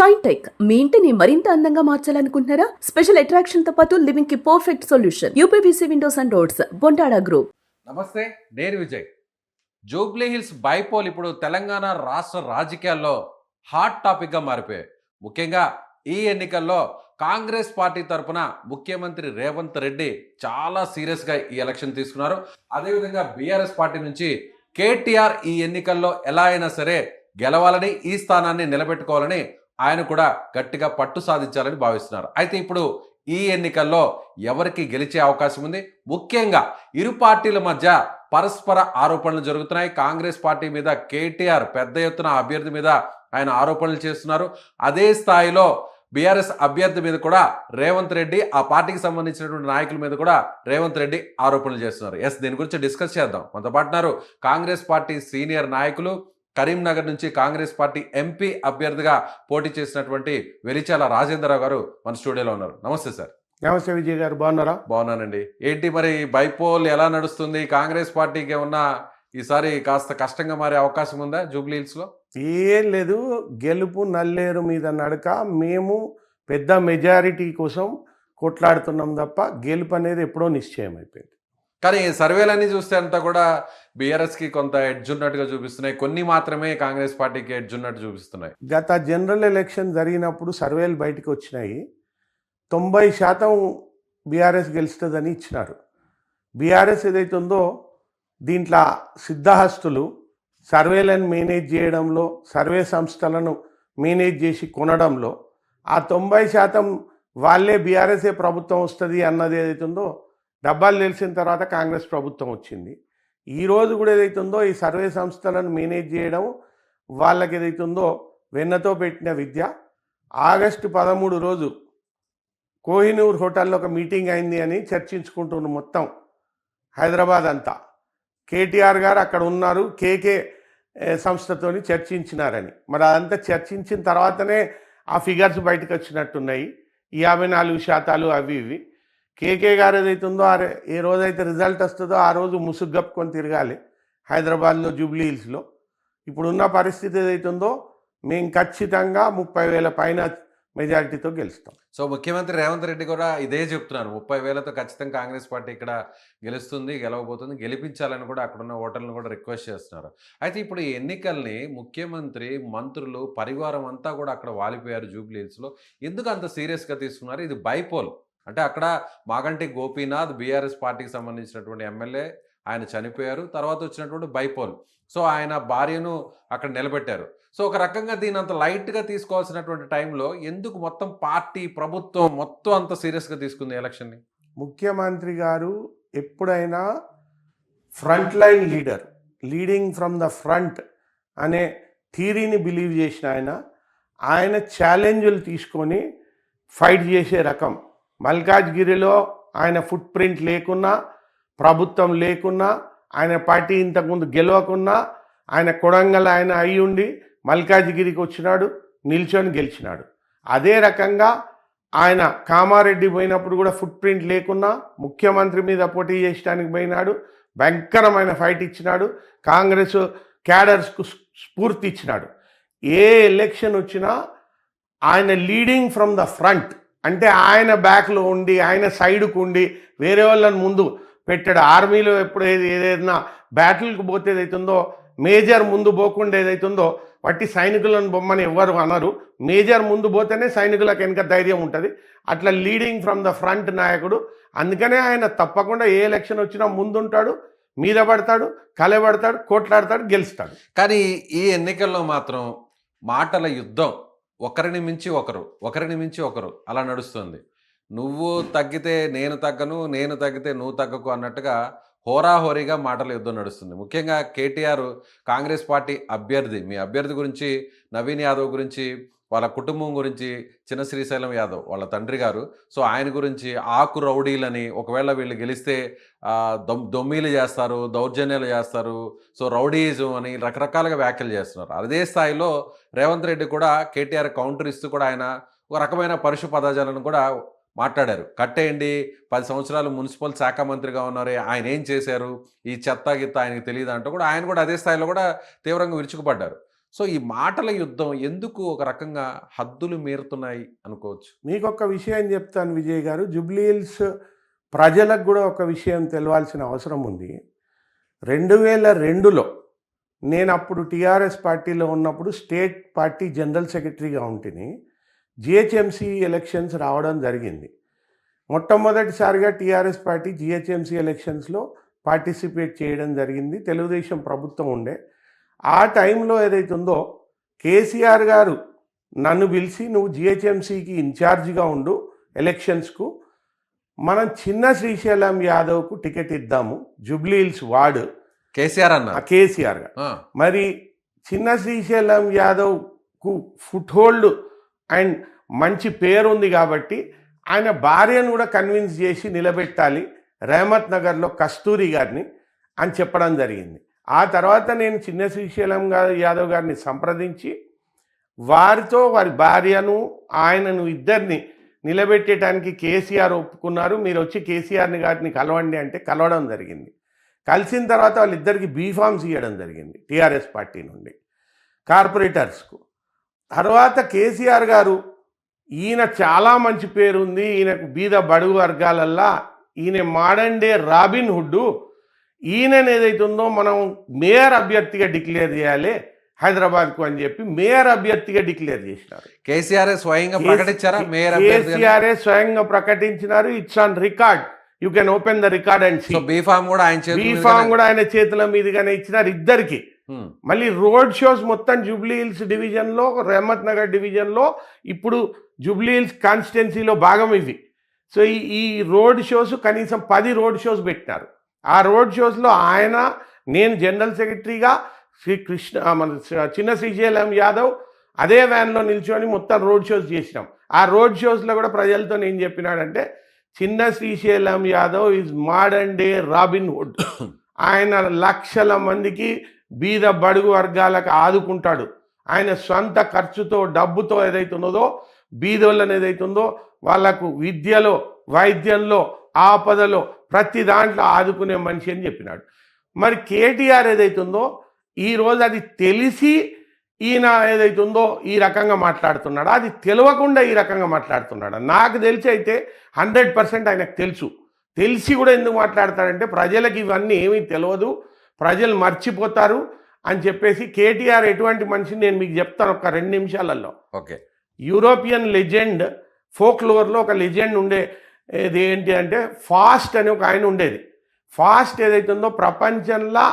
Shine tech మీ ఇంటిని మరింత అందంగా మార్చాలనుకుంటున్నారా? స్పెషల్ అట్రాక్షన్ తో పాటు లివింగ్ కి perfect solution. UPVC windows and doors, Bontada group. నమస్తే, నేను విజయ్. జూబ్లీ హిల్స్ బైపోల్ ఇప్పుడు తెలంగాణ రాష్ట్ర రాజకీయాల్లో హాట్ టాపిక్గా మారిపోయాయి. ముఖ్యంగా ఈ ఎన్నికల్లో కాంగ్రెస్ పార్టీ తరఫున ముఖ్యమంత్రి రేవంత్ రెడ్డి చాలా సీరియస్గా ఈ ఎలక్షన్ తీసుకున్నారు. అదేవిధంగా బీఆర్ఎస్ పార్టీ నుంచి కేటీఆర్ ఈ ఎన్నికల్లో ఎలా అయినా సరే గెలవాలని, ఈ స్థానాన్ని నిలబెట్టుకోవాలని ఆయన కూడా గట్టిగా పట్టు సాధించాలని భావిస్తున్నారు. అయితే ఇప్పుడు ఈ ఎన్నికల్లో ఎవరికి గెలిచే అవకాశం ఉంది? ముఖ్యంగా ఇరు పార్టీల మధ్య పరస్పర ఆరోపణలు జరుగుతున్నాయి. కాంగ్రెస్ పార్టీ మీద కేటీఆర్ పెద్ద ఎత్తున అభ్యర్థి మీద ఆయన ఆరోపణలు చేస్తున్నారు. అదే స్థాయిలో బీఆర్ఎస్ అభ్యర్థి మీద కూడా రేవంత్ రెడ్డి, ఆ పార్టీకి సంబంధించినటువంటి నాయకుల మీద కూడా రేవంత్ రెడ్డి ఆరోపణలు చేస్తున్నారు. దీని గురించి డిస్కస్ చేద్దాం. మనతో పాటున్నారు కాంగ్రెస్ పార్టీ సీనియర్ నాయకులు, కరీంనగర్ నుంచి కాంగ్రెస్ పార్టీ ఎంపీ అభ్యర్థిగా పోటీ చేసినటువంటి వెలిచాల రాజేంద్రరావు గారు మన స్టూడియోలో ఉన్నారు. నమస్తే సార్. నమస్తే విజయ్ గారు, బాగున్నారా? బాగున్నానండి. ఏంటి మరి బైపోల్ ఎలా నడుస్తుంది? కాంగ్రెస్ పార్టీకి ఏమన్నా ఈసారి కాస్త కష్టంగా మారే అవకాశం ఉందా జూబ్లీ హిల్స్ లో? ఏం లేదు, గెలుపు నల్లేరు మీద నడక. మేము పెద్ద మెజారిటీ కోసం కొట్లాడుతున్నాం తప్ప గెలుపు అనేది ఎప్పుడో నిశ్చయం అయిపోయింది. కానీ సర్వేలన్నీ చూస్తే అంతా కూడా బీఆర్ఎస్కి కొంత ఎడ్జ్ ఉన్నట్టుగా చూపిస్తున్నాయి, కొన్ని మాత్రమే కాంగ్రెస్ పార్టీకి ఎడ్జ్ ఉన్నట్టు చూపిస్తున్నాయి. గత జనరల్ ఎలక్షన్ జరిగినప్పుడు సర్వేలు బయటకు వచ్చినాయి. 90% బీఆర్ఎస్ గెలుస్తుందని ఇచ్చినారు. బీఆర్ఎస్ ఏదైతే ఉందో దీంట్లో సిద్ధహస్తులు సర్వేలను మేనేజ్ చేయడంలో, సర్వే సంస్థలను మేనేజ్ చేసి కొనడంలో ఆ 90% వాళ్ళే బీఆర్ఎస్ఏ ప్రభుత్వం వస్తుంది అన్నది ఏదైతే ఉందో డబ్బాలు తెలిసిన తర్వాత కాంగ్రెస్ ప్రభుత్వం వచ్చింది. ఈరోజు కూడా ఏదైతే ఉందో ఈ సర్వే సంస్థలను మేనేజ్ చేయడం వాళ్ళకి ఏదైతే ఉందో వెన్నతో పెట్టిన విద్య. ఆగస్టు 13 రోజు కోహినూర్ హోటల్లో ఒక మీటింగ్ అయింది అని చర్చించుకుంటున్నాం మొత్తం హైదరాబాద్ అంతా. కేటీఆర్ గారు అక్కడ ఉన్నారు, కేకే సంస్థతోని చర్చించినారని. మరి అదంతా చర్చించిన తర్వాతనే ఆ ఫిగర్స్ బయటకు వచ్చినట్టున్నాయి, 54% అవి ఇవి. కేకే గారు ఏదైతే ఉందో ఏ రోజైతే రిజల్ట్ వస్తుందో ఆ రోజు ముసుగు కప్పుకొని తిరగాలి హైదరాబాద్లో, జూబ్లీ హిల్స్లో. ఇప్పుడున్న పరిస్థితి ఏదైతే ఉందో మేము ఖచ్చితంగా 30,000 పైన మెజారిటీతో గెలుస్తాం. సో ముఖ్యమంత్రి రేవంత్ రెడ్డి కూడా ఇదే చెప్తున్నారు, 30,000తో ఖచ్చితంగా కాంగ్రెస్ పార్టీ ఇక్కడ గెలుస్తుంది, గెలవబోతుంది, గెలిపించాలని కూడా అక్కడున్న ఓటర్లను కూడా రిక్వెస్ట్ చేస్తున్నారు. అయితే ఇప్పుడు ఈ ఎన్నికల్ని ముఖ్యమంత్రి, మంత్రులు, పరివారం అంతా కూడా అక్కడ వాలిపోయారు జూబ్లీ హిల్స్లో. ఎందుకు అంత సీరియస్గా తీసుకున్నారు? ఇది బైపోల్ అంటే అక్కడ మాగంటి గోపీనాథ్ బీఆర్ఎస్ పార్టీకి సంబంధించినటువంటి ఎమ్మెల్యే, ఆయన చనిపోయారు. తర్వాత వచ్చినటువంటి బైపోల్, సో ఆయన భార్యను అక్కడ నిలబెట్టారు. సో ఒక రకంగా దీని అంత లైట్గా తీసుకోవాల్సినటువంటి టైంలో ఎందుకు మొత్తం పార్టీ, ప్రభుత్వం మొత్తం అంత సీరియస్గా తీసుకుంది ఎలక్షన్ని? ముఖ్యమంత్రి గారు ఎప్పుడైనా front line leader, leading from the front అనే థీరీని బిలీవ్ చేసిన ఆయన ఛాలెంజ్లు తీసుకొని ఫైట్ చేసే రకం. మల్కాజ్గిరిలో ఆయన ఫుట్ ప్రింట్ లేకున్నా, ప్రభుత్వం లేకున్నా, ఆయన పార్టీ ఇంతకుముందు గెలవకున్నా, ఆయన కొడంగల్ ఆయన అయి ఉండి మల్కాజ్గిరికి వచ్చినాడు, నిల్చొని గెలిచినాడు. అదే రకంగా ఆయన కామారెడ్డి పోయినప్పుడు కూడా ఫుట్ ప్రింట్ లేకున్నా ముఖ్యమంత్రి మీద పోటీ చేయడానికి పోయినాడు, భయంకరమైన ఫైట్ ఇచ్చినాడు, కాంగ్రెస్ క్యాడర్స్కు స్ఫూర్తి ఇచ్చినాడు. ఏ ఎలక్షన్ వచ్చినా ఆయన లీడింగ్ ఫ్రమ్ ద ఫ్రంట్ అంటే ఆయన బ్యాక్లో ఉండి, ఆయన సైడ్కు ఉండి వేరే వాళ్ళని ముందు పెట్టాడు. ఆర్మీలో ఎప్పుడు ఏదైనా బ్యాటిల్కి పోతే ఏదైతుందో మేజర్ ముందు పోకుండా ఏదైతుందో వాటి సైనికులను బొమ్మని ఎవ్వరు అనరు. మేజర్ ముందు పోతేనే సైనికులకు వెనక ధైర్యం ఉంటుంది. అట్లా లీడింగ్ ఫ్రమ్ ద ఫ్రంట్ నాయకుడు. అందుకనే ఆయన తప్పకుండా ఏ ఎలక్షన్ వచ్చినా ముందుంటాడు, మీద పడతాడు, కలబడతాడు, కోట్లాడతాడు, గెలుస్తాడు. కానీ ఈ ఎన్నికల్లో మాత్రం మాటల యుద్ధం, ఒకరిని మించి ఒకరు, ఒకరిని మించి ఒకరు అలా నడుస్తుంది. నువ్వు తగ్గితే నేను తగ్గను, నేను తగ్గితే నువ్వు తగ్గకు అన్నట్టుగా హోరాహోరీగా మాటల యుద్ధం నడుస్తుంది. ముఖ్యంగా కేటీఆర్ కాంగ్రెస్ పార్టీ అభ్యర్థి, మీ అభ్యర్థి గురించి, నవీన్ యాదవ్ గురించి, వాళ్ళ కుటుంబం గురించి, చిన్న శ్రీశైలం యాదవ్ వాళ్ళ తండ్రి గారు, సో ఆయన గురించి ఆకు రౌడీలని, ఒకవేళ వీళ్ళు గెలిస్తే దొమ్మీలు చేస్తారు, దౌర్జన్యాలు చేస్తారు, సో రౌడీయిజం అని రకరకాలుగా వ్యాఖ్యలు చేస్తున్నారు. అదే స్థాయిలో రేవంత్ రెడ్డి కూడా కేటీఆర్ కౌంటర్ ఇస్తూ కూడా ఆయన ఒక రకమైన పరుష పదజాలను కూడా మాట్లాడారు. కట్టేయండి, 10 సంవత్సరాలు మున్సిపల్ శాఖ మంత్రిగా ఉన్నారే, ఆయన ఏం చేశారు, ఈ చెత్త గిత్త ఆయనకి తెలియదు అంటూ కూడా ఆయన కూడా అదే స్థాయిలో కూడా తీవ్రంగా విరుచుకుపడ్డారు. సో ఈ మాటల యుద్ధం ఎందుకు ఒక రకంగా హద్దులు మీరుతున్నాయి అనుకోవచ్చు? మీకు ఒక విషయం చెప్తాను విజయ్ గారు. జూబ్లీ హిల్స్ ప్రజలకు కూడా ఒక విషయం తెలవాల్సిన అవసరం ఉంది. 2002లో నేను అప్పుడు టీఆర్ఎస్ పార్టీలో ఉన్నప్పుడు స్టేట్ పార్టీ జనరల్ సెక్రటరీగా ఉంటిని. జిహెచ్ఎంసీ ఎలక్షన్స్ రావడం జరిగింది. మొట్టమొదటిసారిగా టీఆర్ఎస్ పార్టీ జిహెచ్ఎంసీ ఎలక్షన్స్లో పార్టిసిపేట్ చేయడం జరిగింది. తెలుగుదేశం ప్రభుత్వం ఉండే ఆ టైంలో ఏదైతే ఉందో కేసీఆర్ గారు నన్ను పిలిచి నువ్వు జిహెచ్ఎంసీకి ఇన్ఛార్జిగా ఉండు ఎలక్షన్స్కు, మనం చిన్న శ్రీశైలం యాదవ్కు టికెట్ ఇద్దాము, జూబ్లీ హిల్స్ వార్డు కేసీఆర్ అన్న కేసీఆర్ గారు. మరి చిన్న శ్రీశైలం యాదవ్కు ఫుట్ హోల్డ్ అండ్ మంచి పేరు ఉంది కాబట్టి ఆయన భార్యను కూడా కన్విన్స్ చేసి నిలబెట్టాలి రేమత్ నగర్లో కస్తూరి గారిని అని చెప్పడం జరిగింది. ఆ తర్వాత నేను చిన్న శ్రీశైలం యాదవ్ గారిని సంప్రదించి వారితో వారి భార్యను ఆయనను ఇద్దరిని నిలబెట్టడానికి కేసీఆర్ ఒప్పుకున్నారు. మీరు వచ్చి కేసీఆర్ని గారిని కలవండి అంటే కలవడం జరిగింది. కలిసిన తర్వాత వాళ్ళిద్దరికి బీఫామ్స్ ఇవ్వడం జరిగింది టీఆర్ఎస్ పార్టీ నుండి కార్పొరేటర్స్కు. తర్వాత కేసీఆర్ గారు ఈయన చాలా మంచి పేరుంది, ఈయనకు బీద బడుగు వర్గాలల్లా ఈయన మోడర్న్ డే రాబిన్ హుడ్, ఈయనని ఏదైతే ఉందో మనం మేయర్ అభ్యర్థిగా డిక్లేర్ చేయాలి హైదరాబాద్కు అని చెప్పి మేయర్ అభ్యర్థిగా డిక్లేర్ చేసినారు. కేసీఆర్ స్వయంగా ప్రకటించారా? మేయర్ కేసీఆర్ స్వయంగా ప్రకటించినారు. It's on record, you can open the record and see. B form కూడా ఆయన చేతుల మీదుగానే ఇచ్చినారు ఇద్దరికి. మళ్ళీ రోడ్ షోస్ మొత్తం జూబ్లీ హిల్స్ డివిజన్లో, రేమత్ నగర్ డివిజన్లో, ఇప్పుడు జూబ్లీ హిల్స్ కాన్స్టిట్యున్సీలో భాగం ఇవి. సో ఈ రోడ్ షోస్ కనీసం 10 రోడ్ షోస్ పెట్టినారు. ఆ రోడ్ షోస్లో ఆయన, నేను జనరల్ సెక్రటరీగా చిన్న శ్రీశైలం యాదవ్ అదే వ్యాన్లో నిల్చొని మొత్తం రోడ్ షోస్ చేసినాం. ఆ రోడ్ షోస్లో కూడా ప్రజలతో నేను చెప్పినాడంటే చిన్న Srisailam Yadav is modern day robin hood. ఆయన లక్షల మందికి బీద బడుగు వర్గాలకు ఆదుకుంటాడు. ఆయన సొంత ఖర్చుతో డబ్బుతో ఏదైతే ఉన్నదో బీదోళ్ళని ఏదైతే ఉందో వాళ్లకు విద్యలో, వైద్యంలో, ఆపదలో ప్రతి దాంట్లో ఆదుకునే మనిషి అని చెప్పినాడు. మరి కేటీఆర్ ఏదైతే ఉందో ఈరోజు అది తెలిసి ఈయన ఏదైతే ఉందో ఈ రకంగా మాట్లాడుతున్నాడు, అది తెలియకుండా ఈ రకంగా మాట్లాడుతున్నాడు. నాకు తెలిసి అయితే 100% ఆయనకు తెలుసు. తెలిసి కూడా ఎందుకు మాట్లాడతాడంటే ప్రజలకు ఇవన్నీ ఏమీ తెలియదు, ప్రజలు మర్చిపోతారు అని చెప్పేసి. కేటీఆర్ ఎటువంటి మనిషిని నేను మీకు చెప్తాను ఒక 2 నిమిషాలలో. ఓకే. యూరోపియన్ లెజెండ్, ఫోక్లోర్లో ఒక లెజెండ్ ఉండేది ఏంటి అంటే ఫాస్ట్ అని ఒక ఆయన ఉండేది. ఫాస్ట్ ఏదైతే ఉందో ప్రపంచంలో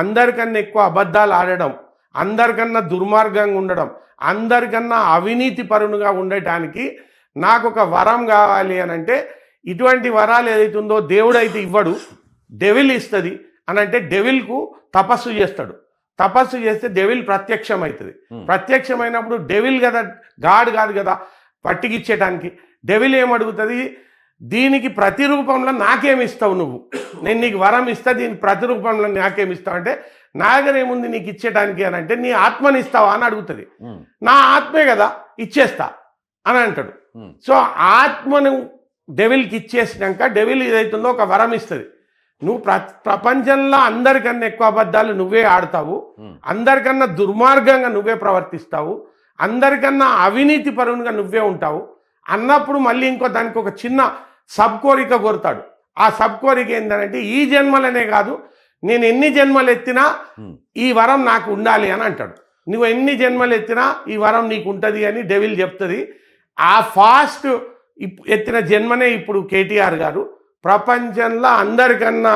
అందరికన్నా ఎక్కువ అబద్ధాలు ఆడడం, అందరికన్నా దుర్మార్గంగా ఉండడం, అందరికన్నా అవినీతి పరునుగా ఉండటానికి నాకు ఒక వరం కావాలి అని అంటే, ఇటువంటి వరాలు ఏదైతే ఉందో దేవుడు అయితే ఇవ్వడు, డెవిల్ ఇస్తుంది అని అంటే డెవిల్కు తపస్సు చేస్తాడు. తపస్సు చేస్తే డెవిల్ ప్రత్యక్షం అవుతుంది. ప్రత్యక్షమైనప్పుడు డెవిల్ కదా, గాడ్ కాదు కదా పట్టికిచ్చేయడానికి. డెవిల్ ఏమడుగుతుంది, దీనికి ప్రతిరూపంలో నాకేమిస్తావు నువ్వు, నేను నీకు వరం ఇస్తా, దీనికి ప్రతిరూపంలో నాకేమిస్తావు అంటే నా దగ్గర ఏముంది నీకు ఇచ్చేయడానికి అని అంటే నీ ఆత్మని ఇస్తావా అని అడుగుతుంది. నా ఆత్మే కదా ఇచ్చేస్తా అని అంటాడు. సో ఆత్మను డెవిల్కి ఇచ్చేసినాక డెవిల్ ఏదైతుందో ఒక వరం ఇస్తుంది. నువ్వు ప్రపంచంలో అందరికన్నా ఎక్కువ అబద్ధాలు నువ్వే ఆడతావు, అందరికన్నా దుర్మార్గంగా నువ్వే ప్రవర్తిస్తావు, అందరికన్నా అవినీతి పరువుగా నువ్వే ఉంటావు అన్నప్పుడు మళ్ళీ ఇంకో దానికి ఒక చిన్న సబ్ కోరిక కోరుతాడు. ఆ సబ్ కోరిక ఏంటంటే ఈ జన్మలనే కాదు, నేను ఎన్ని జన్మలు ఎత్తినా ఈ వరం నాకు ఉండాలి అని అంటాడు. నువ్వు ఎన్ని జన్మలు ఎత్తినా ఈ వరం నీకు ఉంటుంది అని డెవిల్ చెప్తుంది. ఆ ఫాస్ట్ ఎత్తిన జన్మనే ఇప్పుడు కేటీఆర్ గారు. ప్రపంచంలో అందరికన్నా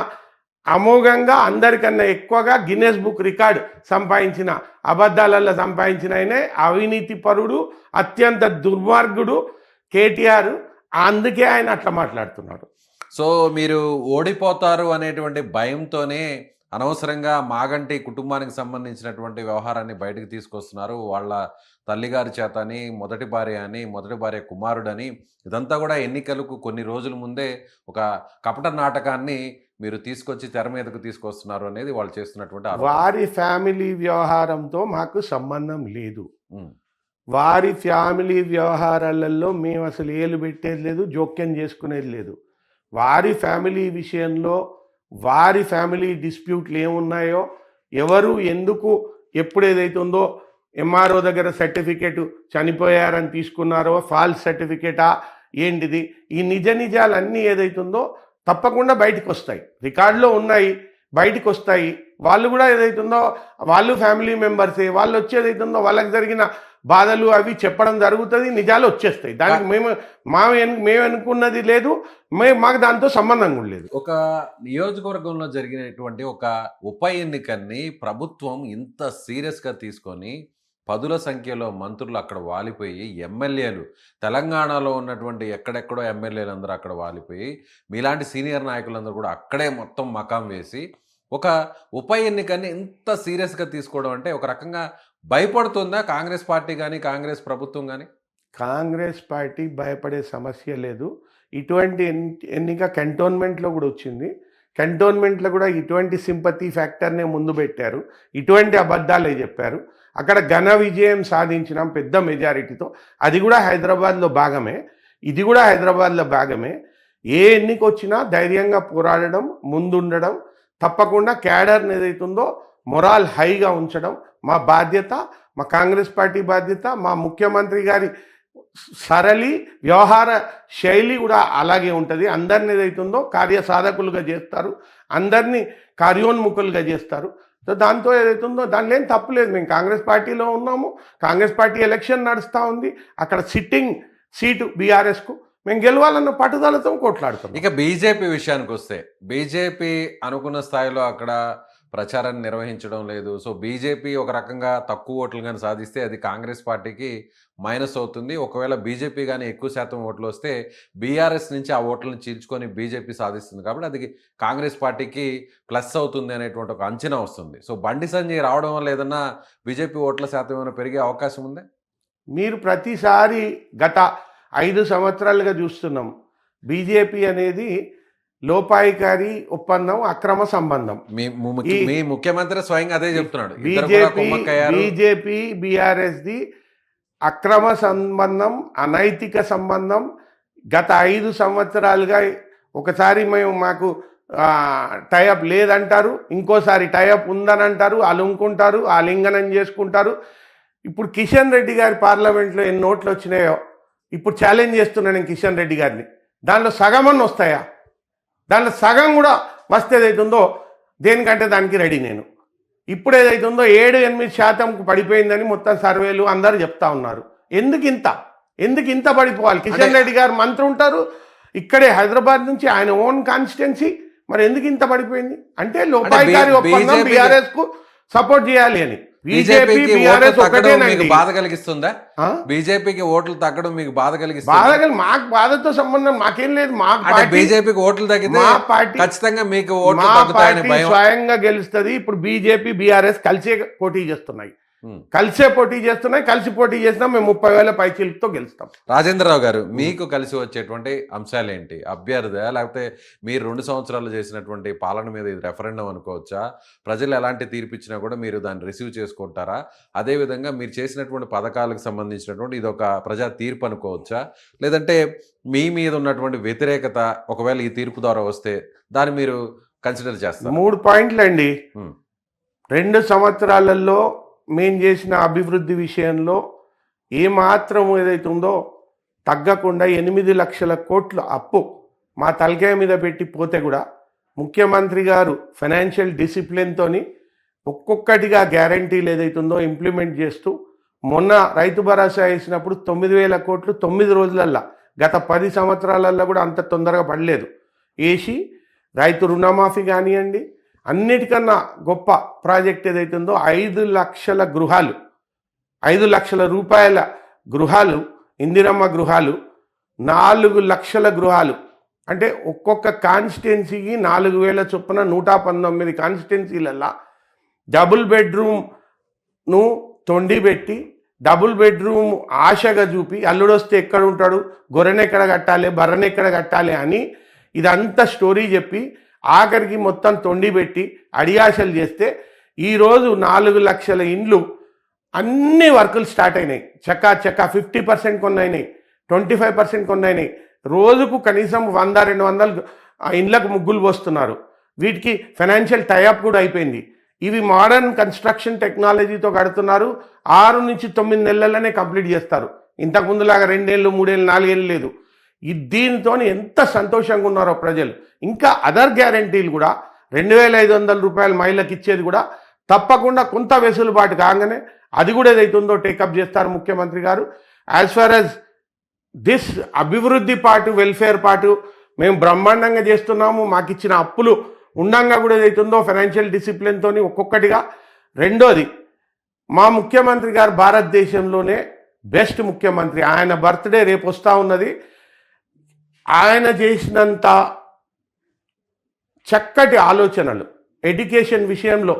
అమోఘంగా, అందరికన్నా ఎక్కువగా గిన్నెస్ బుక్ రికార్డ్ సంపాదించిన, అబద్ధాలలో సంపాదించిన ఆయనే అవినీతి పరుడు, అత్యంత దుర్మార్గుడు కేటీఆర్. అందుకే ఆయన అట్లా మాట్లాడుతున్నాడు. సో మీరు ఓడిపోతారు అనేటువంటి భయంతోనే అనవసరంగా మాగంటి కుటుంబానికి సంబంధించినటువంటి వ్యవహారాన్ని బయటకు తీసుకొస్తున్నారు. వాళ్ళ తల్లిగారి చేత అని, మొదటి భార్య కుమారుడని, ఇదంతా కూడా ఎన్నికలకు కొన్ని రోజుల ముందే ఒక కపట నాటకాన్ని మీరు తీసుకొచ్చి తెర మీదకు తీసుకొస్తున్నారు అనేది వాళ్ళు చేస్తున్నటువంటి ఆరోపణ. వారి ఫ్యామిలీ వ్యవహారంతో మాకు సంబంధం లేదు. వారి ఫ్యామిలీ వ్యవహారాలలో మేము అసలు ఏలు పెట్టేది లేదు, జోక్యం చేసుకునేది లేదు. వారి ఫ్యామిలీ విషయంలో వారి ఫ్యామిలీ డిస్ప్యూట్లు ఏమున్నాయో, ఎవరు ఎందుకు ఎప్పుడు ఏదైతే ఉందో ఎంఆర్ఓ దగ్గర సర్టిఫికేట్ చనిపోయారని తీసుకున్నారో ఫాల్స్ సర్టిఫికేటా ఏంటిది, ఈ నిజాలన్నీ ఏదైతుందో తప్పకుండా బయటకు వస్తాయి, రికార్డులో ఉన్నాయి, బయటకు వస్తాయి. వాళ్ళు కూడా ఏదైతుందో వాళ్ళు ఫ్యామిలీ మెంబర్సే, వాళ్ళు వచ్చేదైతుందో వాళ్ళకి జరిగిన బాధలు అవి చెప్పడం జరుగుతుంది, నిజాలు వచ్చేస్తాయి. దానికి మేము అనుకున్నది లేదు, మాకు దాంతో సంబంధం కూడా లేదు. ఒక నియోజకవర్గంలో జరిగినటువంటి ఒక ఉప ఎన్నికని ప్రభుత్వం ఇంత సీరియస్గా తీసుకొని పదుల సంఖ్యలో మంత్రులు అక్కడ వాలిపోయి, ఎమ్మెల్యేలు తెలంగాణలో ఉన్నటువంటి ఎక్కడెక్కడో ఎమ్మెల్యేలు అందరూ అక్కడ వాలిపోయి, మీలాంటి సీనియర్ నాయకులందరూ కూడా అక్కడే మొత్తం మకాం వేసి ఒక ఉప ఎన్నికని ఇంత సీరియస్గా తీసుకోవడం అంటే ఒక రకంగా భయపడుతుందా కాంగ్రెస్ పార్టీ కానీ కాంగ్రెస్ ప్రభుత్వం కానీ? కాంగ్రెస్ పార్టీ భయపడే సమస్య లేదు. ఇటువంటి ఎన్నిక కంటోన్మెంట్లో కూడా వచ్చింది. కంటోన్మెంట్లో కూడా ఇటువంటి సింపతి ఫ్యాక్టర్నే ముందు పెట్టారు, ఇటువంటి అబద్ధాలే చెప్పారు. అక్కడ ఘన విజయం సాధించినాం పెద్ద మెజారిటీతో. అది కూడా హైదరాబాద్లో భాగమే, ఇది కూడా హైదరాబాద్లో భాగమే. ఏ ఎన్నిక వచ్చినా ధైర్యంగా పోరాడడం, ముందుండడం, తప్పకుండా క్యాడర్ని ఏదైతుందో మొరాల్ హైగా ఉంచడం మా బాధ్యత, మా కాంగ్రెస్ పార్టీ బాధ్యత. మా ముఖ్యమంత్రి గారి సరళి వ్యవహార శైలి కూడా అలాగే ఉంటుంది. అందరిని ఏదైతుందో కార్యసాధకులుగా చేస్తారు, అందరినీ కార్యోన్ముఖులుగా చేస్తారు. సో దాంతో ఏదైతుందో దానిలో ఏం తప్పులేదు. మేము కాంగ్రెస్ పార్టీలో ఉన్నాము, కాంగ్రెస్ పార్టీ ఎలక్షన్ నడుస్తూ ఉంది, అక్కడ సిట్టింగ్ సీటు బీఆర్ఎస్కు మేము గెలవాలన్న పట్టుదలతో కొట్లాడుతాం. ఇక బీజేపీ విషయానికి వస్తే, బీజేపీ అనుకున్న స్థాయిలో అక్కడ ప్రచారాన్ని నిర్వహించడం లేదు. సో బీజేపీ ఒక రకంగా తక్కువ ఓట్లు కానీ సాధిస్తే అది కాంగ్రెస్ పార్టీకి మైనస్ అవుతుంది. ఒకవేళ బీజేపీ కానీ ఎక్కువ శాతం ఓట్లు వస్తే బీఆర్ఎస్ నుంచి ఆ ఓట్లను చీల్చుకొని బీజేపీ సాధిస్తుంది, కాబట్టి అది కాంగ్రెస్ పార్టీకి ప్లస్ అవుతుంది అనేటువంటి ఒక అంచనా వస్తుంది. సో బండి సంజయ్ రావడం వల్ల ఏదన్నా బీజేపీ ఓట్ల శాతం ఏమైనా పెరిగే అవకాశం ఉందా? మీరు ప్రతిసారి గత 5 సంవత్సరాలుగా చూస్తున్నాం, బీజేపీ అనేది లోపాయికారి ఒప్పందం, అక్రమ సంబంధం. మీ ముఖ్యమంత్రి స్వయంగా అదే చెప్తున్నాడు. బీజేపీ బీఆర్ఎస్ది అక్రమ సంబంధం, అనైతిక సంబంధం. గత 5 సంవత్సరాలుగా ఒకసారి మాకు టైఅప్ లేదంటారు, ఇంకోసారి టైఅప్ ఉందని అంటారు, అలుంకుంటారు, ఆలింగనం చేసుకుంటారు. ఇప్పుడు కిషన్ రెడ్డి గారి పార్లమెంట్లో ఎన్ని ఓట్లు వచ్చినాయో ఇప్పుడు ఛాలెంజ్ చేస్తున్నాను నేను కిషన్ రెడ్డి గారిని. దానిలో సగమని వస్తాయా? దాంట్లో సగం కూడా వస్తే ఏదైతుందో దేనికంటే దానికి రెడీ నేను. ఇప్పుడు ఏదైతుందో 7-8% పడిపోయిందని మొత్తం సర్వేలు అందరూ చెప్తా ఉన్నారు. ఎందుకు ఇంత పడిపోవాలి? కిషన్ రెడ్డి గారు మంత్రి ఉంటారు ఇక్కడే హైదరాబాద్ నుంచి, ఆయన ఓన్ కాన్స్టిట్యున్సీ, మరి ఎందుకు ఇంత పడిపోయింది? అంటే లోపాయికారి ఒప్పందం బీఆర్ఎస్ కు సపోర్ట్ చేయాలి అని. బీజేపీకి బాధ కలిగిస్తుందా? బీజేపీకి ఓట్లు తగ్గడం మీకు బాధ కలిగిస్తుంది? మాకు బాధతో సంబంధం మాకేం లేదు. బీజేపీకి ఓట్లు తగ్గితే మా పార్టీ ఖచ్చితంగా మీకు ఓట్లు తగ్గుతాయని భయం. స్వయంగా గెలుస్తుంది. ఇప్పుడు బీజేపీ బీఆర్ఎస్ కలిసే పోటీ చేస్తున్నాయి, కలిసి పోటీ చేసినా మేము 30,000 పైచీలతో గెలుస్తాం. రాజేంద్రరావు గారు, మీకు కలిసి వచ్చేటువంటి అంశాలు ఏంటి? అభ్యర్థి, లేకపోతే మీరు 2 సంవత్సరాలు చేసినటువంటి పాలన మీద ఇది రెఫరెండం అనుకోవచ్చా? ప్రజలు ఎలాంటి తీర్పు ఇచ్చినా కూడా మీరు దాన్ని రిసీవ్ చేసుకుంటారా? అదేవిధంగా మీరు చేసినటువంటి పథకాలకు సంబంధించినటువంటి ఇది ఒక ప్రజా తీర్పు అనుకోవచ్చా? లేదంటే మీ మీద ఉన్నటువంటి వ్యతిరేకత ఒకవేళ ఈ తీర్పు ద్వారా వస్తే దాన్ని మీరు కన్సిడర్ చేస్తారు? 3 పాయింట్లు అండి. 2 సంవత్సరాలలో మేము చేసిన అభివృద్ధి విషయంలో ఏమాత్రం ఏదైతే ఉందో తగ్గకుండా 8 లక్షల కోట్ల అప్పు మా తలకాయ మీద పెట్టి పోతే కూడా ముఖ్యమంత్రి గారు ఫైనాన్షియల్ డిసిప్లిన్తో ఒక్కొక్కటిగా గ్యారంటీలు ఏదైతుందో ఇంప్లిమెంట్ చేస్తూ, మొన్న రైతు భరోసా వేసినప్పుడు 9,000 కోట్లు 9 రోజులల్లా, గత 10 సంవత్సరాలల్లో కూడా అంత తొందరగా పడలేదు వేసి, రైతు రుణమాఫీ కానివ్వండి, అన్నిటికన్నా గొప్ప ప్రాజెక్ట్ ఏదైతుందో 5 లక్షల గృహాలు, 5 లక్షల రూపాయల గృహాలు, ఇందిరమ్మ గృహాలు, 4 లక్షల గృహాలు. అంటే ఒక్కొక్క కాన్స్టిట్యున్సీకి 4,000 చొప్పున 119 కాన్స్టిట్యున్సీలల్లా డబుల్ బెడ్రూమ్ను తొండిపెట్టి, డబుల్ బెడ్రూమ్ ఆశగా చూపి, అల్లుడొస్తే ఎక్కడ ఉంటాడు, గొర్రెను ఎక్కడ కట్టాలి, బర్రెను ఎక్కడ కట్టాలి అని ఇదంతా స్టోరీ చెప్పి ఆఖరికి మొత్తం తొండిపెట్టి అడియాశలు చేస్తే ఈరోజు 4 లక్షల ఇండ్లు అన్ని వర్కులు స్టార్ట్ అయినాయి. చక్కా 50% కొన్నైనాయి, 25% కొన్నైనాయి. రోజుకు కనీసం 100-200 ఇండ్లకు ముగ్గులు పోస్తున్నారు. వీటికి ఫైనాన్షియల్ టైఅప్ కూడా అయిపోయింది. ఇవి మోడర్న్ కన్స్ట్రక్షన్ టెక్నాలజీతో కడుతున్నారు. 6 నుంచి 9 నెలలనే కంప్లీట్ చేస్తారు. ఇంతకుముందులాగా 2 ఏళ్ళు 3 ఏళ్ళు 4 ఏళ్ళు లేదు. దీనితో ఎంత సంతోషంగా ఉన్నారో ప్రజలు. ఇంకా అదర్ గ్యారంటీలు కూడా 2500 రూపాయలు మహిళలకు ఇచ్చేది కూడా తప్పకుండా కొంత వెసులుబాటు కాగానే అది కూడా ఏదైతుందో టేకప్ చేస్తారు ముఖ్యమంత్రి గారు. యాజ్ ఫార్ యాజ్ దిస్ అభివృద్ధి పాటు వెల్ఫేర్ పాటు మేము బ్రహ్మాండంగా చేస్తున్నాము. మాకు ఇచ్చిన అప్పులు ఉండంగా కూడా ఏదైతుందో ఫైనాన్షియల్ డిసిప్లిన్తో ఒక్కొక్కటిగా. రెండోది, మా ముఖ్యమంత్రి గారు భారతదేశంలోనే బెస్ట్ ముఖ్యమంత్రి. ఆయన బర్త్డే రేపు వస్తూ ఉన్నది. ఆయన చేసినంత చక్కటి ఆలోచనలు ఎడ్యుకేషన్ విషయంలో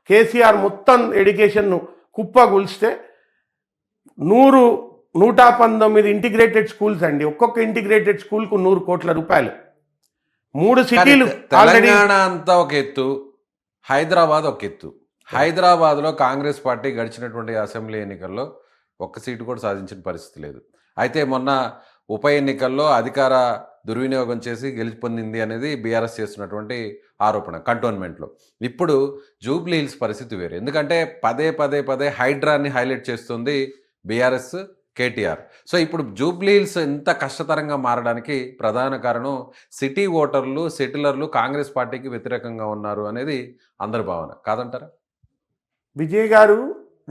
కేసీఆర్ మొత్తం ఎడ్యుకేషన్ను కుప్పగొలిస్తే 119 ఇంటిగ్రేటెడ్ స్కూల్స్ అండి. ఒక్కొక్క ఇంటిగ్రేటెడ్ స్కూల్కు 100 కోట్ల రూపాయలు. 3 సిటీలు ఆల్రెడీ. తెలంగాణ అంతా ఒక ఎత్తు, హైదరాబాద్ ఒక ఎత్తు. హైదరాబాద్లో కాంగ్రెస్ పార్టీ గడిచినటువంటి అసెంబ్లీ ఎన్నికల్లో ఒక్క సీటు కూడా సాధించిన పరిస్థితి లేదు. అయితే మొన్న ఉప ఎన్నికల్లో అధికార దుర్వినియోగం చేసి గెలుపొందింది అనేది బీఆర్ఎస్ చేస్తున్నటువంటి ఆరోపణ కంటోన్మెంట్లో. ఇప్పుడు జూబ్లీ హిల్స్ పరిస్థితి వేరు. ఎందుకంటే పదే హైడ్రాని హైలైట్ చేస్తుంది బీఆర్ఎస్, కేటీఆర్. సో ఇప్పుడు జూబ్లీ హిల్స్ ఇంత కష్టతరంగా మారడానికి ప్రధాన కారణం సిటీ ఓటర్లు, సెటిలర్లు కాంగ్రెస్ పార్టీకి వ్యతిరేకంగా ఉన్నారు అనేది అందరి భావన కాదంటారా? విజయ్ గారు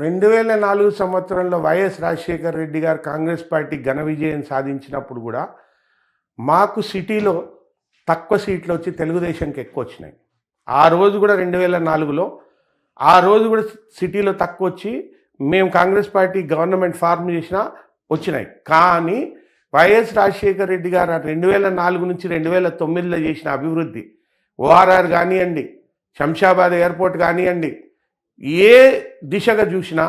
2004 సంవత్సరంలో వైఎస్ రాజశేఖర రెడ్డి గారు కాంగ్రెస్ పార్టీ ఘన విజయం సాధించినప్పుడు కూడా మాకు సిటీలో తక్కువ సీట్లు వచ్చి తెలుగుదేశంకి ఎక్కువ వచ్చినాయి. ఆ రోజు కూడా 2004లో ఆ రోజు కూడా సిటీలో తక్కువ వచ్చి మేము కాంగ్రెస్ పార్టీ గవర్నమెంట్ ఫార్మ్ చేసినా వచ్చినాయి. కానీ వైఎస్ రాజశేఖర రెడ్డి గారు 2004 నుంచి 2009లో చేసిన అభివృద్ధి, ఓఆర్ఆర్ కానివ్వండి, శంషాబాద్ ఎయిర్పోర్ట్ కానివ్వండి, ఏ దిశగా చూసినా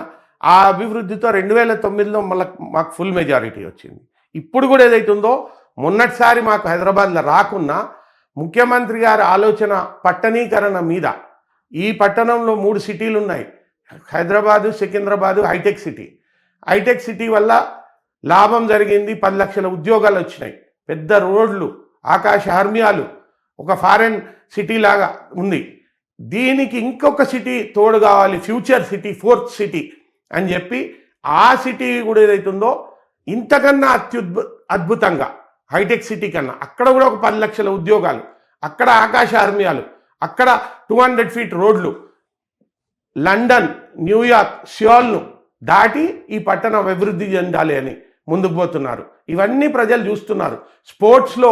ఆ అభివృద్ధితో 2009లో మళ్ళీ మాకు ఫుల్ మెజారిటీ వచ్చింది. ఇప్పుడు కూడా ఏదైతుందో మొన్నటిసారి మాకు హైదరాబాద్లో రాకున్నా ముఖ్యమంత్రి గారి ఆలోచన పట్టణీకరణ మీద. ఈ పట్టణంలో 3 సిటీలు ఉన్నాయి, Hyderabad, Secunderabad, hitech city. Hitech city వల్ల లాభం జరిగింది. 10 లక్షల ఉద్యోగాలు వచ్చినాయి, పెద్ద రోడ్లు, ఆకాశ హర్మ్యాలు, ఒక ఫారెన్ సిటీ లాగా ఉంది. దీనికి ఇంకొక సిటీ తోడు కావాలి, ఫ్యూచర్ సిటీ, 4th సిటీ అని చెప్పి ఆ సిటీ కూడా ఏదైతుందో ఇంతకన్నా అద్భుతంగా హైటెక్ సిటీ కన్నా అక్కడ కూడా ఒక 10 లక్షల ఉద్యోగాలు, అక్కడ ఆకాశ హర్మ్యాలు, అక్కడ 200 ఫీట్ రోడ్లు, లండన్, న్యూయార్క్, సియోల్ను దాటి ఈ పట్టణం అభివృద్ధి చెందాలి అని ముందుకు పోతున్నారు. ఇవన్నీ ప్రజలు చూస్తున్నారు. స్పోర్ట్స్లో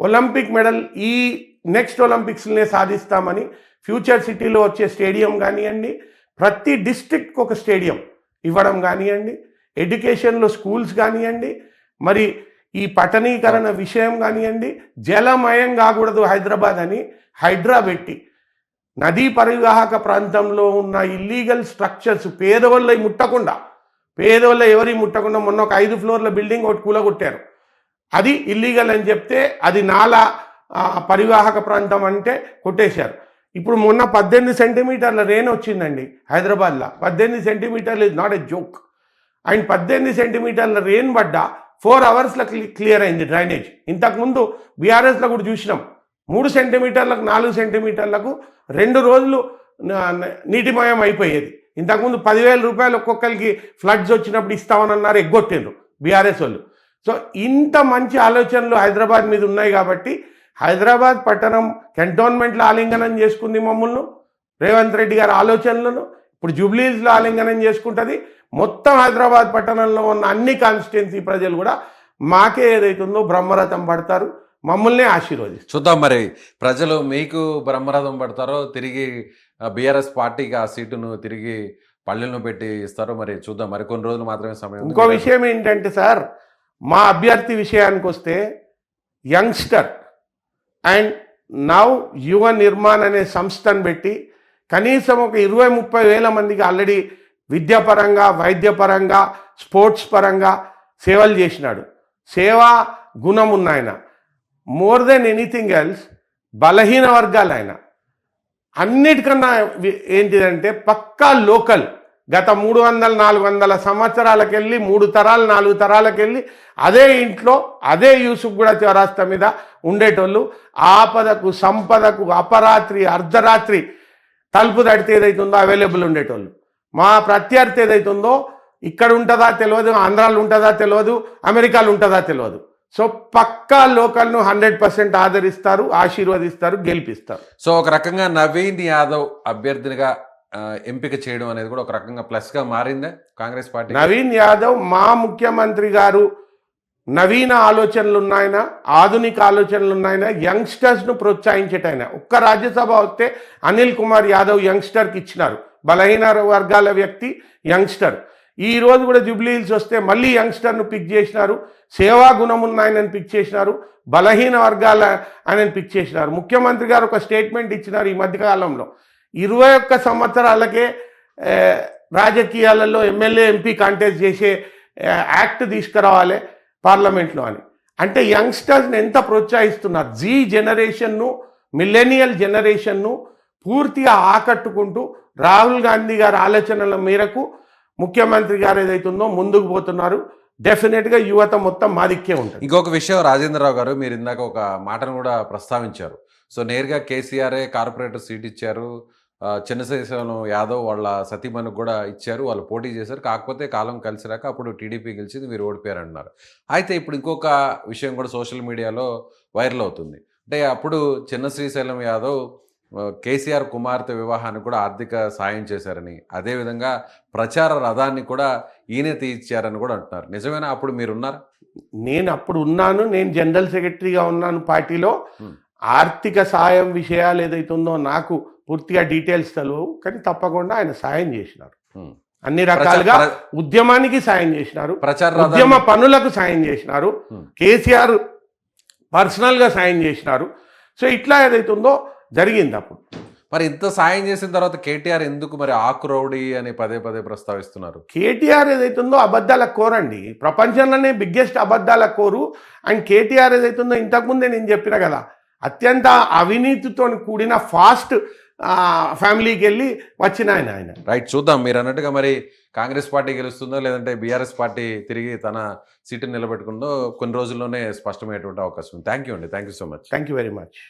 ఒలింపిక్ మెడల్ ఈ నెక్స్ట్ ఒలింపిక్స్నే సాధిస్తామని ఫ్యూచర్ సిటీలో వచ్చే స్టేడియం కానివ్వండి, ప్రతి డిస్ట్రిక్ట్కి ఒక స్టేడియం ఇవ్వడం కానివ్వండి, ఎడ్యుకేషన్లో స్కూల్స్ కానివ్వండి, మరి ఈ పట్టణీకరణ విషయం కానివ్వండి, జలమయం కాకూడదు హైదరాబాద్ అని హైడ్రా పెట్టి నదీ పరివాహక ప్రాంతంలో ఉన్న ఇల్లీగల్ స్ట్రక్చర్స్ పేదవాళ్ళ ఎవరి ముట్టకుండా మొన్న ఒక 5 ఫ్లోర్ల బిల్డింగ్ ఒకటి కూలగొట్టారు. అది ఇల్లీగల్ అని చెప్తే అది నాలా పరివాహక ప్రాంతం అంటే కొట్టేశారు. ఇప్పుడు మొన్న 18 సెంటీమీటర్ల రెయిన్ వచ్చిందండి హైదరాబాద్లో. 18 సెంటీమీటర్లు is not a joke. And 18 సెంటీమీటర్ల రెయిన్ పడ్డా 4 అవర్స్లో క్లియర్ అయింది డ్రైనేజ్. ఇంతకుముందు బీఆర్ఎస్లో కూడా చూసినాం, 3 సెంటీమీటర్లకు 4 సెంటీమీటర్లకు 2 రోజులు నీటిమయం అయిపోయేది. ఇంతకుముందు 10,000 రూపాయలు ఒక్కొక్కరికి ఫ్లడ్స్ వచ్చినప్పుడు ఇస్తామని అన్నారు, ఎగ్గొట్టిండ్రు బీఆర్ఎస్ వాళ్ళు. సో ఇంత మంచి ఆలోచనలు హైదరాబాద్ మీద ఉన్నాయి కాబట్టి హైదరాబాద్ పట్టణం కంటోన్మెంట్లో ఆలింగనం చేసుకుంది మమ్మల్ని, రేవంత్ రెడ్డి గారి ఆలోచనలను. ఇప్పుడు జూబ్లీహిల్స్లో ఆలింగనం చేసుకుంటుంది. మొత్తం హైదరాబాద్ పట్టణంలో ఉన్న అన్ని కాన్స్టిట్యున్సీ ప్రజలు కూడా మాకే ఏదైతుందో బ్రహ్మరథం పడతారు, మమ్మల్నే ఆశీర్వదిస్తారు. చూద్దాం మరి ప్రజలు మీకు బ్రహ్మరథం పడతారో, తిరిగి బీఆర్ఎస్ పార్టీకి ఆ సీటును తిరిగి పల్లెలను పెట్టి ఇస్తారో మరి చూద్దాం. మరి కొన్ని రోజులు మాత్రమే సమయం. ఇంకో విషయం ఏంటంటే సార్, మా అభ్యర్థి విషయానికి వస్తే యంగ్స్టర్ అండ్ నౌ యువ నిర్మాణ్ అనే సంస్థను పెట్టి కనీసం ఒక 20-30 వేల మందికి ఆల్రెడీ విద్యాపరంగా, వైద్యపరంగా, స్పోర్ట్స్ పరంగా సేవలు చేసినాడు. సేవా గుణం ఉన్న ఆయన. మోర్ దెన్ ఎనీథింగ్ ఎల్స్ బలహీన వర్గాలు ఆయన. అన్నిటికన్నా ఏంటిదంటే పక్కా లోకల్. గత 300-400 సంవత్సరాలకెళ్ళి 3 తరాలు 4 తరాలకెళ్ళి అదే ఇంట్లో అదే యూసుఫ్గూడ చౌరాస్తా మీద ఉండేటోళ్ళు. ఆపదకు, సంపదకు, అపరాత్రి, అర్ధరాత్రి తలుపు తడితే ఏదైతుందో అవైలబుల్ ఉండేటోళ్ళు. మా ప్రత్యర్థి ఏదైతుందో ఇక్కడ ఉంటుందా తెలియదు, ఆంధ్రాలో ఉంటుందా తెలియదు, అమెరికాలో ఉంటుందా తెలియదు. సో పక్కా లోకల్ను 100% ఆదరిస్తారు, ఆశీర్వదిస్తారు, గెలిపిస్తారు. సో ఒక రకంగా నవీన్ యాదవ్ అభ్యర్థినిగా ఎంపిక చేయడం అనేది కూడా ఒక రకంగా ప్లస్గా మారిందా కాంగ్రెస్ పార్టీ? నవీన్ యాదవ్ మా ముఖ్యమంత్రి గారు నవీన ఆలోచనలు ఉన్నాయన, ఆధునిక ఆలోచనలు ఉన్నాయన, యంగ్స్టర్స్ను ప్రోత్సహించేటైన. ఒక్క రాజ్యసభ వస్తే అనిల్ కుమార్ యాదవ్ యంగ్స్టర్కి ఇచ్చినారు, బలహీన వర్గాల వ్యక్తి యంగ్స్టర్. ఈ రోజు కూడా జూబ్లీ హిల్స్ వస్తే మళ్ళీ యంగ్స్టర్ను పిక్ చేసినారు, సేవా గుణం ఉన్న ఆయనను పిక్ చేసినారు, బలహీన వర్గాల ఆయనను పిక్ చేసినారు. ముఖ్యమంత్రి గారు ఒక స్టేట్మెంట్ ఇచ్చినారు ఈ మధ్యకాలంలో, 21 సంవత్సరాలకే రాజకీయాలలో ఎమ్మెల్యే ఎంపీ కాంటెస్ట్ చేసే యాక్ట్ తీసుకురావాలి పార్లమెంట్లో అని. అంటే యంగ్స్టర్స్ని ఎంత ప్రోత్సహిస్తున్నారు. జీ జనరేషన్ను, మిల్లెనియల్ జనరేషన్ను పూర్తిగా ఆకట్టుకుంటూ రాహుల్ గాంధీ గారి ఆలోచనల మేరకు ముఖ్యమంత్రి గారు ఏదైతుందో ముందుకు పోతున్నారు. డెఫినెట్గా యువత మొత్తం మాదిక్కే ఉంటుంది. ఇంకొక విషయం రాజేంద్రరావు గారు, మీరు ఇందాక ఒక మాటను కూడా ప్రస్తావించారు. సో నేరుగా కేసీఆరే కార్పొరేటర్ సీట్ ఇచ్చారు, చిన్నశేషం యాదవ్ వాళ్ళ సతీమణికి కూడా ఇచ్చారు, వాళ్ళు పోటీ చేశారు. కాకపోతే కాలం కలిసి రాక అప్పుడు టీడీపీ గెలిచింది, మీరు ఓడిపోయారు అంటున్నారు. అయితే ఇప్పుడు ఇంకొక విషయం కూడా సోషల్ మీడియాలో వైరల్ అవుతుంది. అంటే అప్పుడు చిన్న శ్రీశైలం యాదవ్ కేసీఆర్ కుమార్తె వివాహానికి కూడా ఆర్థిక సాయం చేశారని, అదేవిధంగా ప్రచార రథాన్ని కూడా ఈయనే తీయించారని కూడా అంటున్నారు. నిజమేనా? అప్పుడు మీరున్నారా? నేను అప్పుడు ఉన్నాను, నేను జనరల్ సెక్రటరీగా ఉన్నాను పార్టీలో. ఆర్థిక సాయం విషయాలు ఏదైతుందో నాకు పూర్తిగా డీటెయిల్స్ తెలియవు, కానీ తప్పకుండా ఆయన సాయం చేసినారు. అన్ని రకాలుగా ఉద్యమానికి సాయం చేసినారు, ఉద్యమ పనులకు సాయం చేసినారు, కేసీఆర్ పర్సనల్గా సాయం చేసినారు. సో ఇట్లా ఏదైతుందో జరిగింది అప్పుడు. మరి ఇంత సాయం చేసిన తర్వాత కేటీఆర్ ఎందుకు మరి ఆకురౌడీ అని పదే పదే ప్రస్తావిస్తున్నారు? కేటీఆర్ ఏదైతుందో అబద్ధాల కోరండి, ప్రపంచంలోనే బిగ్గెస్ట్ అబద్ధాల కోరు. అండ్ కేటీఆర్ ఏదైతుందో ఇంతకుముందే నేను చెప్పిన కదా, అత్యంత అవినీతితో కూడిన ఫాస్ట్ ఫ్యామిలీకి వెళ్ళి వచ్చిన ఆయన. రైట్, చూద్దాం. మీరు అన్నట్టుగా మరి కాంగ్రెస్ పార్టీ గెలుస్తుందో లేదంటే బీఆర్ఎస్ పార్టీ తిరిగి తన సీటుని నిలబెట్టుకుందో కొన్ని రోజుల్లోనే స్పష్టమయ్యేటువంటి అవకాశం ఉంది. థ్యాంక్ యూ అండి, thank you so much. Thank you very much.